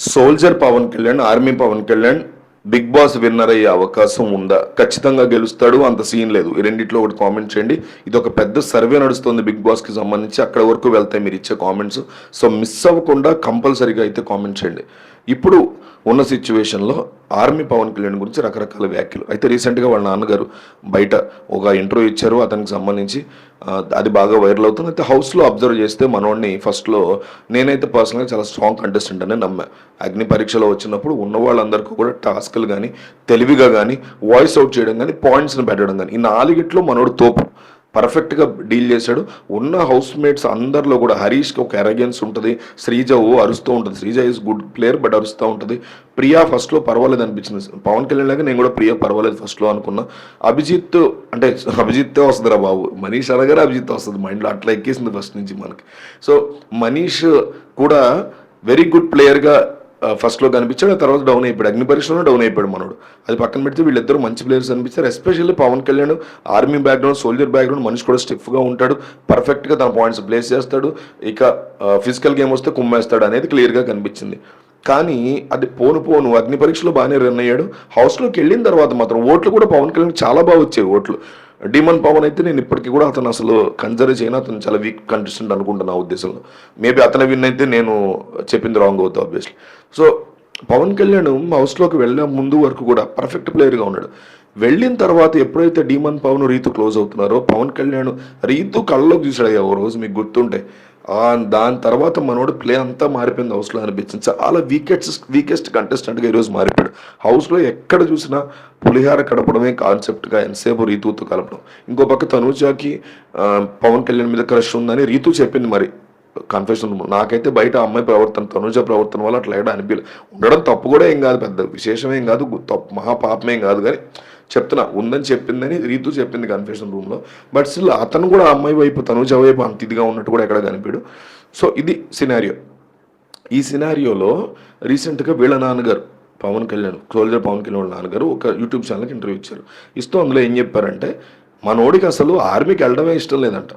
Soldier Pawan Kalyan, army Pawan Kalyan Bigg Boss winner అయ్యే అవకాశం ఉందా? ఖచ్చితంగా గెలుస్తాడు, అంత సీన్ లేదు. ఈ రెండిట్లో ఒకటి కామెంట్ చేయండి. ఇది ఒక పెద్ద సర్వే నడుస్తుంది బిగ్ బాస్కి సంబంధించి, అక్కడ వరకు వెళ్తాయి మీరు ఇచ్చే కామెంట్స్. సో మిస్ అవ్వకుండా కంపల్సరీగా అయితే కామెంట్ చేయండి. ఇప్పుడు ఉన్న సిచ్యువేషన్లో ఆర్మీ పవన్ కళ్యాణ్ గురించి రకరకాల వ్యాఖ్యలు అయితే రీసెంట్గా వాళ్ళ నాన్నగారు బయట ఒక ఇంటర్వ్యూ ఇచ్చారు అతనికి సంబంధించి. అది బాగా వైరల్ అవుతుంది. అయితే హౌస్లో అబ్జర్వ్ చేస్తే మనోడిని ఫస్ట్లో నేనైతే పర్సనల్గా చాలా స్ట్రాంగ్ కంటెస్టెంట్ అని నమ్మా. అగ్ని పరీక్షలో వచ్చినప్పుడు ఉన్న వాళ్ళందరికీ కూడా టాస్క్లు కానీ, తెలివిగా కానీ, వాయిస్ అవుట్ చేయడం కానీ, పాయింట్స్ని పెట్టడం కానీ, ఈ నాలుగిట్లో మనోడు తోపు పర్ఫెక్ట్గా డీల్ చేశాడు. ఉన్న హౌస్ మేట్స్ అందరిలో కూడా హరీష్కి ఒక ఎరగెన్స్ ఉంటుంది, శ్రీజ అరుస్తూ ఉంటుంది. Sreeja is good player but అరుస్తూ ఉంటుంది. ప్రియా ఫస్ట్లో పర్వాలేదు అనిపించింది. పవన్ కళ్యాణ్ లాగా నేను కూడా ప్రియా పర్వాలేదు ఫస్ట్లో అనుకున్నా. అభిజిత్ అంటే అభిజిత్తే వస్తుంది రా బాబు, మనీష్ అనగానే అభిజిత్ వస్తుంది మైండ్లో, అట్లా ఎక్కేసింది ఫస్ట్ నుంచి మనకి. సో మనీష్ కూడా వెరీ గుడ్ ప్లేయర్గా ఫస్ట్లో కనిపించాడు, ఆ తర్వాత డౌన్ అయిపోయాడు. అగ్ని పరీక్షలో డౌన్ అయిపోయాడు మనోడు. అది పక్కన పెడితే వీళ్ళిద్దరు మంచి ప్లేయర్స్ అనిపిస్తారు. Especially Pawan Kalyan army background, soldier background, మనిషి కూడా స్టిఫ్గా ఉంటాడు, పర్ఫెక్ట్గా తన పాయింట్స్ ప్లేస్ చేస్తాడు. ఇక ఫిజికల్ గేమ్ వస్తే కుమ్మేస్తాడు అనేది క్లియర్గా కనిపించింది. కానీ అది పోను అగ్ని పరీక్షలో బాగానే రన్ అయ్యాడు. హౌస్లోకి వెళ్ళిన తర్వాత మాత్రం ఓట్లు కూడా పవన్ కళ్యాణ్ చాలా బాగా వచ్చాయి ఓట్లు. డిమన్ పవన్ అయితే నేను ఇప్పటికీ కూడా అతను అసలు కన్సిడర్ చేయను, అతను చాలా వీక్ కంటెస్టెంట్ అనుకుంటున్నా ఉద్దేశంలో. మేబీ అతను విన్ అయితే నేను చెప్పింది రాంగ్ అవుతుంది ఆబ్వియస్లీ. సో పవన్ కళ్యాణ్ హౌస్లోకి వెళ్ళే ముందు వరకు కూడా పర్ఫెక్ట్ ప్లేయర్గా ఉన్నాడు. వెళ్ళిన తర్వాత ఎప్పుడైతే డీమన్ పవన్ రీతు క్లోజ్ అవుతున్నారో పవన్ కళ్యాణ్ రీతు కళ్ళలోకి చూసాడు ఓ రోజు, మీకు గుర్తుంటే. దాని తర్వాత మనోడు ప్లే అంతా మారిపోయింది హౌస్లో అనిపించింది. చాలా వీకెస్ట్ కంటెస్టెంట్గా ఈరోజు మారిపోయాడు. హౌస్లో ఎక్కడ చూసినా పులిహార కడపడమే కాన్సెప్ట్గా ఎంతసేపు రీతుతో కలపడం. ఇంకో పక్క తనూజాకి పవన్ కళ్యాణ్ మీద క్రష్ ఉందని రీతు చెప్పింది. మరి కన్ఫెషన్ నాకైతే బయట అమ్మాయి ప్రవర్తన, తనుజ ప్రవర్తన వల్ల అట్లా అనిపించలేదు. ఉండడం తప్పు కూడా ఏం కాదు, పెద్ద విశేషమేం కాదు, తప్పు మహాపాపమేం కాదు. కానీ చెప్తున్నా, ఉందని చెప్పిందని రీతు చెప్పింది కన్ఫెషన్ రూమ్లో. బట్ స్టిల్ అతను కూడా అమ్మాయి వైపు, తనుజ వైపు అంత ఇదిగా ఉన్నట్టు కూడా ఎక్కడ కనిపించాడు. సో ఇది సినారియో. ఈ సినారియోలో రీసెంట్గా వీళ్ళ నాన్నగారు పవన్ కళ్యాణ్, సోల్జర్ పవన్ కళ్యాణ్ వాళ్ళ నాన్నగారు ఒక యూట్యూబ్ ఛానల్కి ఇంటర్వ్యూ ఇచ్చారు. ఇస్తూ అందులో ఏం చెప్పారంటే మనోడికి అసలు ఆర్మీకి వెళ్ళడమే ఇష్టం లేదంట.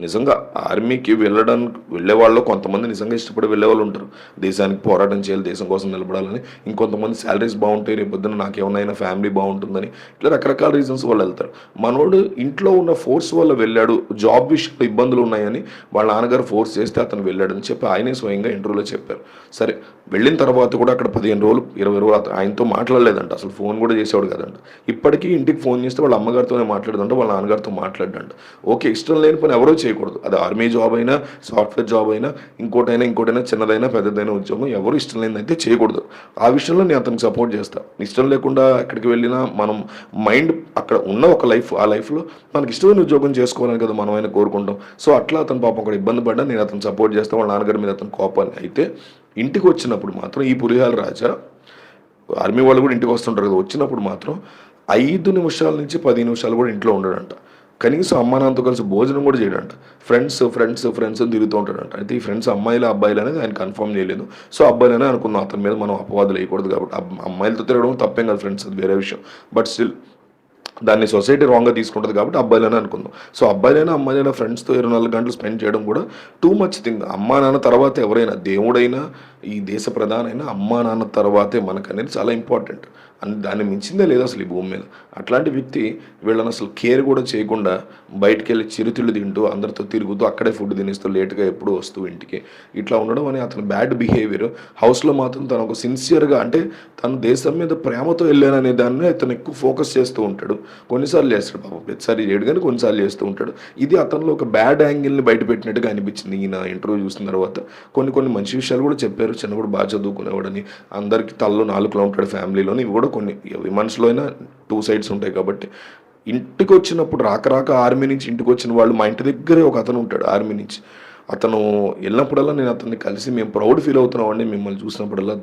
నిజంగా ఆర్మీకి వెళ్ళే వాళ్ళు కొంతమంది నిజంగా ఇష్టపడి వెళ్ళే వాళ్ళు ఉంటారు. దేశానికి పోరాటం చేయాలి, దేశం కోసం నిలబడాలని. ఇంకొంతమంది శాలరీస్ బాగుంటాయి, రేపు పొద్దున నాకేమైనా ఫ్యామిలీ బాగుంటుందని, ఇట్లా రకరకాల రీజన్స్ వాళ్ళు వెళ్తారు. మనోడు ఇంట్లో ఉన్న ఫోర్స్ వల్ల వెళ్ళాడు, జాబ్ విషయంలో ఇబ్బందులు ఉన్నాయని వాళ్ళ నాన్నగారు ఫోర్స్ చేస్తే అతను వెళ్ళాడని చెప్పి ఆయనే స్వయంగా ఇంటర్వ్యూలో చెప్పారు. సరే, వెళ్ళిన తర్వాత కూడా అక్కడ 15 రోజులు 20 రోజులు ఆయనతో మాట్లాడలేదంట, అసలు ఫోన్ కూడా చేసేవాడు కదంట. ఇప్పటికీ ఇంటికి ఫోన్ చేస్తే వాళ్ళ అమ్మగారితోనే మాట్లాడదంట, వాళ్ళ నాన్నగారితో మాట్లాడంట. ఓకే, ఇష్టం లేని పని ఎవరో చేయకూడదు. అది ఆర్మీ జాబ్ అయినా, సాఫ్ట్వేర్ జాబ్ అయినా, ఇంకోటైనా చిన్నదైనా పెద్దదైనా ఉద్యోగం, ఎవరు ఇష్టం లేని అయితే చేయకూడదు. ఆ విషయంలో నేను అతనికి సపోర్ట్ చేస్తాను. ఇష్టం లేకుండా ఎక్కడికి వెళ్ళినా మనం మైండ్ అక్కడ ఉన్న ఒక లైఫ్, ఆ లైఫ్లో మనకి ఇష్టమైన ఉద్యోగం చేసుకోవాలని కదా మనం అయినా కోరుకుంటాం. సో అట్లా అతను పాపం అక్కడ ఇబ్బంది పడ్డా నేను అతను సపోర్ట్ చేస్తాను. వాళ్ళ నాన్నగారి మీద అతను కోపాన్ని. అయితే ఇంటికి వచ్చినప్పుడు మాత్రం ఈ పులిహాల రాజా, ఆర్మీ వాళ్ళు కూడా ఇంటికి వస్తుంటారు కదా, వచ్చినప్పుడు మాత్రం 5 నిమిషాల నుంచి 10 నిమిషాలు కూడా ఇంట్లో ఉండడంట. కనీసం అమ్మా నాన్నతో కలిసి భోజనం కూడా చేయడంట. ఫ్రెండ్స్ తిరుగుతూ ఉంటాడంట. అయితే ఈ ఫ్రెండ్స్ అమ్మాయిలు అబ్బాయిలు అనేది ఆయన కన్ఫర్మ్ చేయలేదు. సో అబ్బాయిలనే అనుకుందాం, అతని మీద మనం అపవాదులు వేయకూడదు కాబట్టి. అమ్మాయిలతో తిరగడం తప్పేం కాదు ఫ్రెండ్స్, అది వేరే విషయం. బట్ స్టిల్ దాన్ని సొసైటీ రాంగ్గా తీసుకుంటుంది కాబట్టి అబ్బాయిలనే అనుకుందాం. సో అబ్బాయిలైనా అమ్మాయిలైనా ఫ్రెండ్స్తో 24 గంటలు స్పెండ్ చేయడం కూడా టూ మచ్ థింగ్. అమ్మా నాన్న తర్వాత ఎవరైనా, దేవుడైనా ఈ దేశ ప్రధానైనా అమ్మా నాన్న తర్వాతే మనకు అనేది చాలా ఇంపార్టెంట్. దాన్ని మించిందే లేదు అసలు ఈ భూమి మీద. అట్లాంటి వ్యక్తి వీళ్ళని అసలు కేర్ కూడా చేయకుండా బయటికి వెళ్ళి చిరుతిళ్ళు తింటూ అందరితో తిరుగుతూ అక్కడే ఫుడ్ తినేస్తూ లేట్గా ఎప్పుడు వస్తూ ఇంటికి ఇట్లా ఉండడం అని అతను బ్యాడ్ బిహేవియర్. హౌస్లో మాత్రం తను ఒక సిన్సియర్గా, అంటే తను దేశం మీద ప్రేమతో వెళ్ళాననే దాన్ని అతను ఎక్కువ ఫోకస్ చేస్తూ ఉంటాడు. కొన్నిసార్లు చేస్తాడు పాపం, ప్రతిసారి చేయడు కానీ కొన్నిసార్లు చేస్తూ ఉంటాడు. ఇది అతనిలో ఒక బ్యాడ్ యాంగిల్ని బయట పెట్టినట్టుగా అనిపించింది ఈయన ఇంటర్వ్యూ చూసిన తర్వాత. కొన్ని మంచి విషయాలు కూడా చెప్పారు. చిన్నప్పుడు బాగా చదువుకునేవాడని, అందరికీ తల్లో 4 ఉంటాడు ఫ్యామిలీలోని. ఇవి కూడా కొన్ని విమర్శలో అయినా 2 సైడ్స్ ఉంటాయి కాబట్టి. ఇంటికి వచ్చినప్పుడు రాక ఆర్మీ నుంచి ఇంటికి వచ్చిన వాళ్ళు, మా ఇంటి దగ్గరే ఒక అతను ఉంటాడు ఆర్మీ నుంచి. అతను వెళ్ళినప్పుడల్లా నేను అతన్ని కలిసి మేము ప్రౌడ్ ఫీల్ అవుతున్నామండి మిమ్మల్ని చూసినప్పుడల్లా,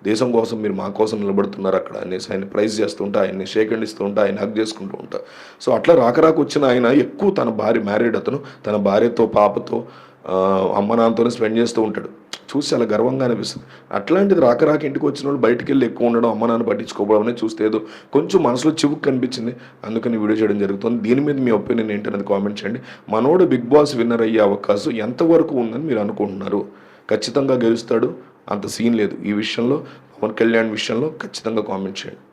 దేశం కోసం మీరు మా కోసం నిలబడుతున్నారు అక్కడ అనేసి ఆయన ప్రైజ్ చేస్తుంటా, ఆయన్ని షేక్ హ్యాండ్ ఇస్తూ ఉంటా, ఆయన హక్ చేసుకుంటూ ఉంటా. సో అట్లా రాక వచ్చిన ఆయన ఎక్కువ తన భార్య, మ్యారీడ్ అతను, తన భార్యతో పాపతో అమ్మ నాన్నతోనే స్పెండ్ చేస్తూ ఉంటాడు. చూసి చాలా గర్వంగా అనిపిస్తుంది. అట్లాంటిది రాక ఇంటికి వచ్చిన వాళ్ళు బయటికి వెళ్ళి ఎక్కువ ఉండడం, అమ్మ నాన్న పట్టించుకోవడం అనేది చూస్తే ఏదో కొంచెం మనసులో చివుకు కనిపించింది. అందుకని వీడియో చేయడం జరుగుతుంది. దీని మీద మీ ఒపీనియన్ ఏంటనేది కామెంట్ చేయండి. మనోడు బిగ్ బాస్ విన్నర్ అయ్యే అవకాశం ఎంతవరకు ఉందని మీరు అనుకుంటున్నారు? ఖచ్చితంగా గెలుస్తాడు, అంత సీన్ లేదు. ఈ విషయంలో పవన్ కళ్యాణ్ విషయంలో ఖచ్చితంగా కామెంట్ చేయండి.